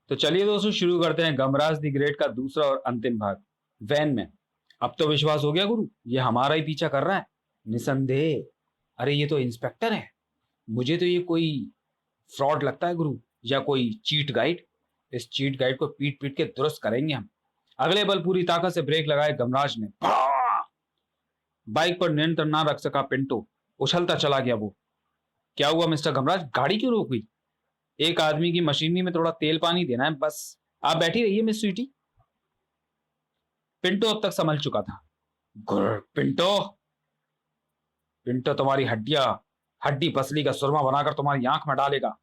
तो चलिए दोस्तों शुरू करते हैं गमराज दी ग्रेट का दूसरा और अंतिम भाग वैन में। अब तो विश्वास हो गया गुरु, ये हमारा ही पीछा कर रहा है निसंदेह। अरे ये तो इंस्पेक्टर है, मुझे तो ये कोई फ्रॉड लगता है गुरु, या कोई चीट गाइड। इस चीट गाइड को पीट पीट के दुरुस्त करेंगे हम। अगले बल पूरी ताकत से ब्रेक लगाए गमराज ने। बाइक पर नियंत्रण ना रख सका पिंटो, उछलता चला गया वो। क्या हुआ मिस्टर गमराज, गाड़ी क्यों रोक हुई? एक आदमी की मशीनरी में थोड़ा तेल पानी देना है बस। आप बैठी रहिए मिस स्वीटी। पिंटो अब तक संभल चुका था। गुर्र, पिंटो पिंटो तुम्हारी हड्डी पसली का सुरमा बनाकर तुम्हारी आंख में डालेगा।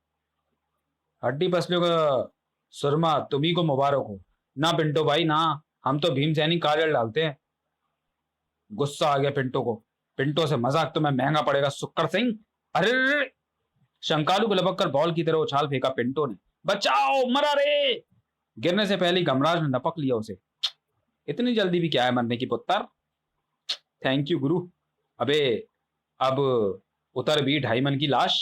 हड्डी पसलियों का सुरमा तुम्ही को मुबारक हो। ना पिंटो भाई ना, हम तो भीमसैनी काजल डालते हैं। गुस्सा आ गया पिंटो को। पिंटो से मजाक तुम्हें महंगा पड़ेगा सुक्कर सिंह। अरे शंकालू को लपक कर बॉल की तरह उछाल फेंका पिंटो ने। बचाओ, मरा रे! गिरने से पहले गमराज ने नपक लिया उसे। इतनी जल्दी भी क्या है मरने की पुत्तर। थैंक यू गुरु। अबे अब उतर भी 2.5 मन की लाश।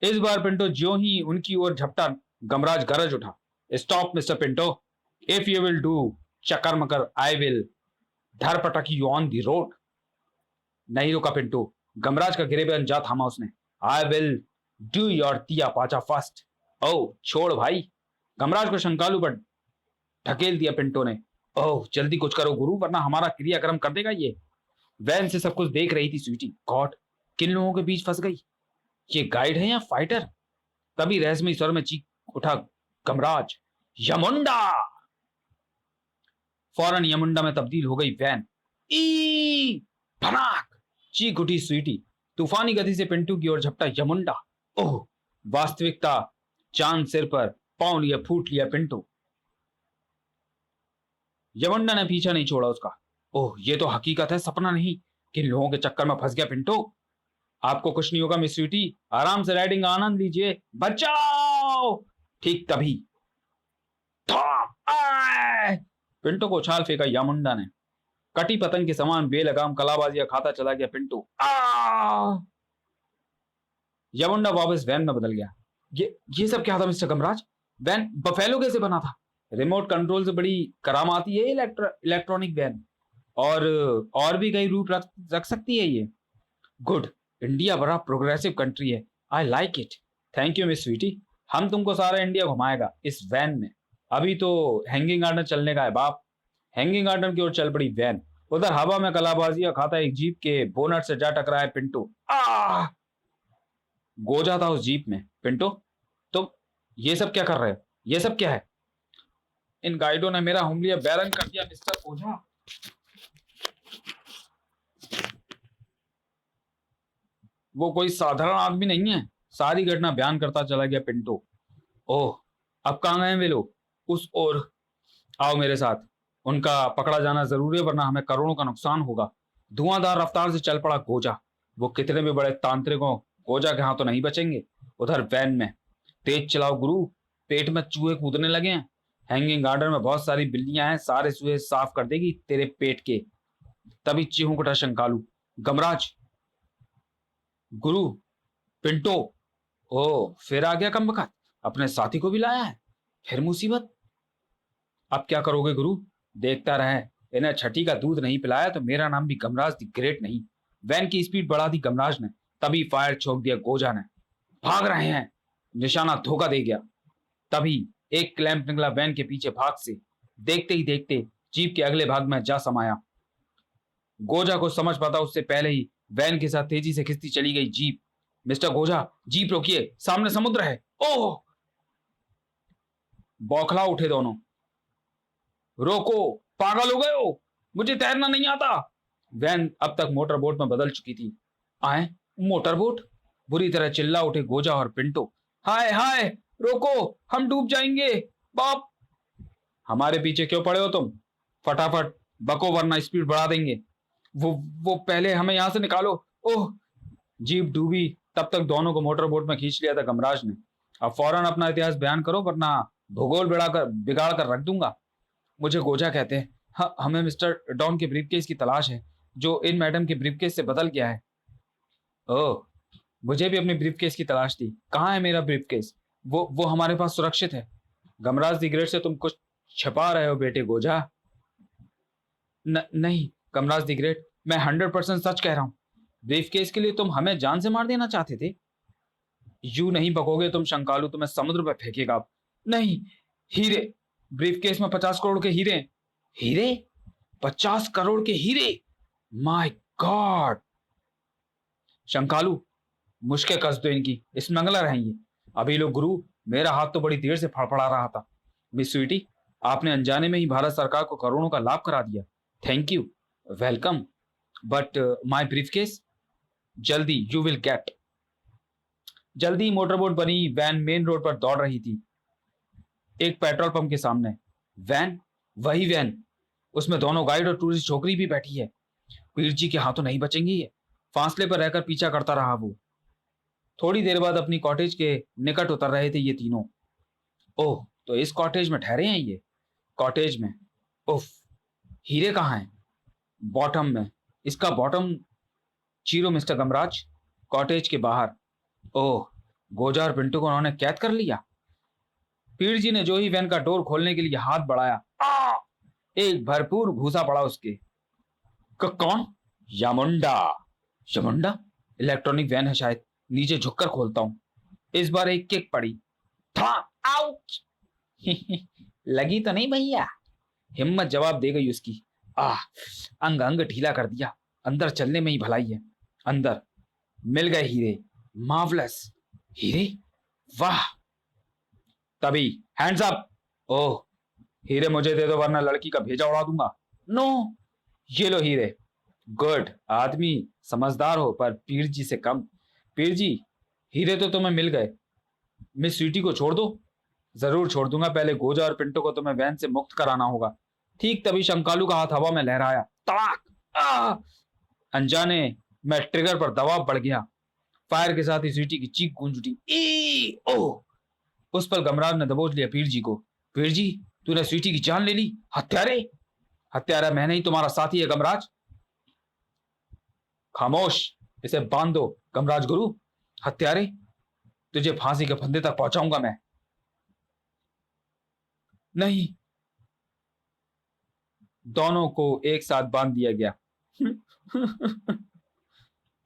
इस बार पिंटो ज्यों ही उनकी ओर झपटा, गमराज गरज उठा। Stop mister Pinto, if you will do चक्कर मकर आई विल धर पटक यू ऑन दी रोड। नहीं रुका पिंटू, गमराज का गिरे अंजा थामा उसने। आई विल डू योर तिया पाचा फर्स्ट। ओ छोड़ भाई। गमराज को शंकालू पर ढकेल दिया पिंटो ने। ओह जल्दी कुछ करो गुरु, वरना हमारा क्रियाक्रम कर देगा ये। वैन से सब कुछ देख रही थी स्वीटी। गॉड, किन लोगों के बीच फंस गई? ये गाइड है या फाइटर? तभी रहस्यमय स्वर में चीख उठा गमराज, यमुंडा! फौरन यमुंडा में तब्दील हो गई वैन। ई भनाक चीख उठी स्वीटी। तूफानी गति से पिंटू की ओर झपटा यमुंडा। ओह वास्तविकता चांद सिर पर, पांव लिया फूट लिया पिंटू। यमुंडा ने पीछा नहीं छोड़ा उसका। ओह ये तो हकीकत है, सपना नहीं। किन लोगों के चक्कर में फंस गया पिंटू। आपको कुछ नहीं होगा मिस स्वीटी, आराम से राइडिंग का आनंद लीजिए। बचाओ! ठीक तभी पिंटू को उछाल फेंका यमुंडा ने। कटी पतंग के समान बेलगाम कलाबाजियां खाता चला गया पिंटू। यमुंडा वापस वैन में बदल गया। ये सब क्या था मिस्टर गमराज? वैन बफेलो कैसे बना था? रिमोट कंट्रोल से बड़ी करामाती है इलेक्ट्रॉनिक वैन। और भी कई रूप रख सकती है ये। गुड, इंडिया बड़ा प्रोग्रेसिव कंट्री है। I like it. Thank you miss Sweety. हम तुमको सारा इंडिया घुमाएगा इस वैन में। अभी तो हैंगिंग गार्डन चलने का है बाप। हैंगिंग गार्डन की ओर चल पड़ी वैन। उधर हवा में कलाबाजियां खाता एक जीप के बोनट से जा टकरा है पिंटू। गोजा था उस जीप में। पिंटू तुम ये सब क्या कर रहे हो? ये सब क्या है? इन गाइडों ने मेरा हुमलिया बैरंग कर दिया मिस्टर ओझा। वो कोई साधारण आदमी नहीं है। सारी घटना बयान करता चला गया पिंटू। ओह अब कहां गए वे लोग? उस ओर आओ मेरे साथ। उनका पकड़ा जाना जरूरी है, वरना हमें करोड़ों का नुकसान होगा। धुआंधार रफ्तार से चल पड़ा गोजा। वो कितने भी बड़े तांत्रिक हो, गोजा के हाथों नहीं बचेंगे। उधर वैन में तेज चलाओ गुरु, पेट में चूहे कूदने लगे हैं। हैंगिंग गार्डन में बहुत सारी बिल्लियां हैं, सारे चूहे साफ कर देगी तेरे पेट के। तभी चीहू उठा शंकालू। गमराज, गुरु, पिंटो। ओ फिर आ गया कमबख्त, अपने साथी को भी लाया है। फिर मुसीबत। अब क्या करोगे गुरु? देखता रहे। इन्हें छठी का दूध नहीं पिलाया तो मेरा नाम भी गमराज दी ग्रेट नहीं। वैन की स्पीड बढ़ा दी गमराज ने। तभी फायर छोक दिया गोजा ने। भाग रहे हैं। निशाना धोखा दे गया। तभी एक क्लैंप निकला वैन के पीछे भाग से। देखते ही देखते जीप के अगले भाग में जा समाया। गोजा को समझ पाता उससे पहले ही वैन के साथ तेजी से खिंचती चली गई जीप। मिस्टर गोजा, जीप रोकिए, सामने समुद्र है। ओह! बौखला उठे दोनों। रोको, पागल हो गए हो? मुझे तैरना नहीं आता। वैन अब तक मोटर बोट में बदल चुकी थी। आए मोटर बोट? बुरी तरह चिल्ला उठे गोजा और पिंटो। हाय हाय, रोको, हम डूब जाएंगे बाप। हमारे पीछे क्यों पड़े हो तुम? फटाफट बको वरना स्पीड बढ़ा देंगे। वो पहले हमें यहां से निकालो। ओह! जीप डूबी तब तक दोनों को मोटर बोट में खींच लिया था गमराज ने। अब फौरन अपना इतिहास बयान करो, वरना भूगोल बिगाड़ कर रख दूंगा। मुझे गोजा कहते हैं। हमें मिस्टर डॉन के ब्रीफकेस की तलाश है, जो इन मैडम के ब्रीफकेस से बदल गया है। ओह, मुझे भी अपनी ब्रीफकेस की तलाश थी। कहाँ है मेरा ब्रीफकेस? वो हमारे पास सुरक्षित है। गमराज दी ग्रेट से तुम कुछ छिपा रहे हो बेटे गोजा। नहीं गमराज दी ग्रेट, मैं 100% सच कह रहा हूं। ब्रीफ केस के लिए तुम हमें जान से मार देना चाहते थे। यू नहीं बकोगे तुम शंकालू, तुम्हें समुद्र में फेंकेगा। नहीं, हीरे, ब्रीफ केस में 50 करोड़ के हीरे। हीरे? 50 करोड़ के हीरे? My God. शंकालू, मुश्किल कस दो इनकी, स्मगलर हैं ये। अभी लोग गुरु, मेरा हाथ तो बड़ी देर से फड़फड़ा रहा था। मिस स्वीटी, आपने अनजाने में ही भारत सरकार को करोड़ों का लाभ करा दिया। Thank you, welcome. But my briefcase? जल्दी यू विल गेट। जल्दी मोटरबोट बनी वैन मेन रोड पर दौड़ रही थी, एक पेट्रोल पंप के सामने। वैन? वही वैन, उसमें दोनों गाइड और टूरिस्ट छोकरी भी बैठी है। पीर जी के हाथों नहीं बचेंगी ये। फासले पर रहकर पीछा करता रहा वो। थोड़ी देर बाद अपनी कॉटेज के निकट उतर रहे थे ये तीनों। ओह, तो इस कॉटेज में ठहरे हैं ये। कॉटेज में? उफ, हीरे कहाँ हैं? बॉटम में। इसका बॉटम चीरो मिस्टर गमराज। कॉटेज के बाहर। ओह, गोजा और पिंटू को उन्होंने कैद कर लिया। पीर जी ने जो ही वैन का डोर खोलने के लिए हाथ बढ़ाया, एक भरपूर घूसा पड़ा उसके। कौन? यामुंडा। यामुंडा? इलेक्ट्रॉनिक वैन है शायद, नीचे झुककर खोलता हूं। इस बार एक किक पड़ी था। आउच। लगी तो नहीं भैया? हिम्मत जवाब दे गई उसकी। अंग अंग ढीला कर दिया। अंदर चलने में ही भलाई है। अंदर मिल गए हीरे। मार्वलस। हीरे? वाह। तभी हैंड्स अप। ओह, हीरे मुझे दे दो वरना लड़की का भेजा उड़ा दूंगा। नो, ये लो हीरे। गुड, आदमी समझदार हो पर पीर जी से कम। पीर जी, हीरे तो तुम्हें मिल गए। मिस स्वीटी को छोड़ दो। जरूर छोड़ दूंगा, पहले गोजा और पिंटो को तुम्हें वैन से मुक्त कराना होगा। ठीक तभी शंकालू का हाथ हवा में लहराया। तड़ाक! अनजाने में ट्रिगर पर दबाव बढ़ गया। फायर के साथ ही स्वीटी की चीख गूंज उठी। ओह! उस पर गमराज ने दबोच लिया पीर जी को। पीर जी, तूने स्वीटी की जान ले ली। हत्यारे! हत्यारा मैं नहीं, तुम्हारा साथी है गमराज। खामोश, इसे बांध दो गमराज गुरु। हत्यारे, तुझे फांसी के फंदे तक पहुंचाऊंगा मैं। नहीं। दोनों को एक साथ बांध दिया गया।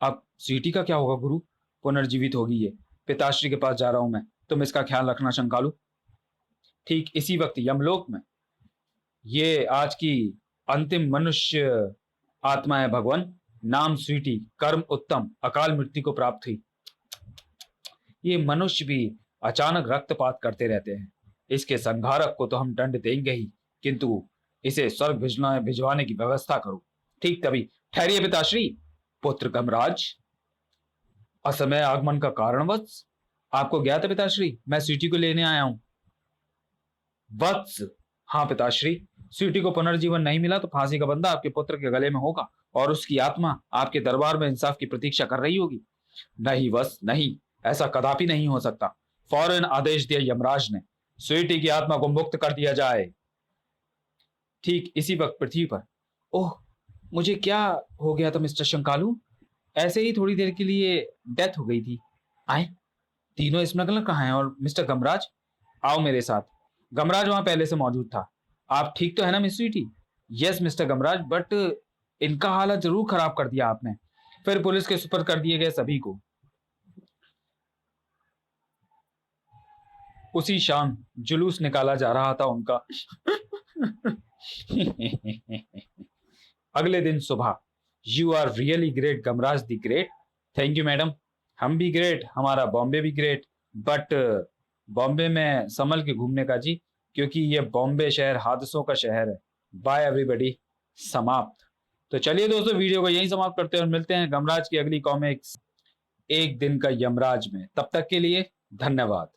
अब स्वीटी का क्या होगा गुरु? पुनर्जीवित होगी ये। पिताश्री के पास जा रहा हूं मैं, तुम इसका ख्याल रखना शंकालू। ठीक इसी वक्त यमलोक में ये आज की अंतिम मनुष्य आत्मा है भगवान, नाम स्वीटी, कर्म उत्तम, अकाल मृत्यु को प्राप्त हुई। ये मनुष्य भी अचानक रक्तपात करते रहते हैं। इसके संहारक को तो हम दंड देंगे ही, किंतु इसे स्वर्ग भिजवाने की व्यवस्था करो। ठीक तभी, ठहरिए पिताश्री। पुत्र गमराज, असमय आगमन का कारण वत्स? आपको ज्ञात है पिताश्री, मैं स्वीटी को लेने आया हूं। वत्स? हाँ पिताश्री, स्वीटी को पुनर्जीवन नहीं मिला तो फांसी का बंदा आपके पुत्र के गले में होगा और उसकी आत्मा आपके दरबार में इंसाफ की प्रतीक्षा कर रही होगी। नहीं वत्स, नहीं, ऐसा कदापि नहीं हो सकता। फौरन आदेश दिया यमराज ने, स्वीटी की आत्मा को मुक्त कर दिया जाए। ठीक इसी वक्त पृथ्वी पर, ओह, मुझे क्या हो गया था मिस्टर शंकालू? ऐसे ही थोड़ी देर के लिए डेथ हो गई थी। आए, तीनों स्मगलर कहाँ हैं और मिस्टर गमराज? आओ मेरे साथ। गमराज वहां पहले से मौजूद था। आप ठीक तो है ना miss Sweety? Yes mister Gamraj, but इनका हालत जरूर खराब कर दिया आपने। फिर पुलिस के सुपुर्द कर दिए गए सभी को। उसी शाम जुलूस निकाला जा रहा था उनका। अगले दिन सुबह, you are really great Gamraj the great. Thank you madam. हम भी ग्रेट, हमारा बॉम्बे भी ग्रेट। बट बॉम्बे में संभल के घूमने का जी, क्योंकि ये बॉम्बे शहर हादसों का शहर है। Bye everybody. समाप्त। तो चलिए दोस्तों, वीडियो को यहीं समाप्त करते हैं और मिलते हैं गमराज की अगली कॉमिक्स एक दिन का यमराज में। तब तक के लिए धन्यवाद।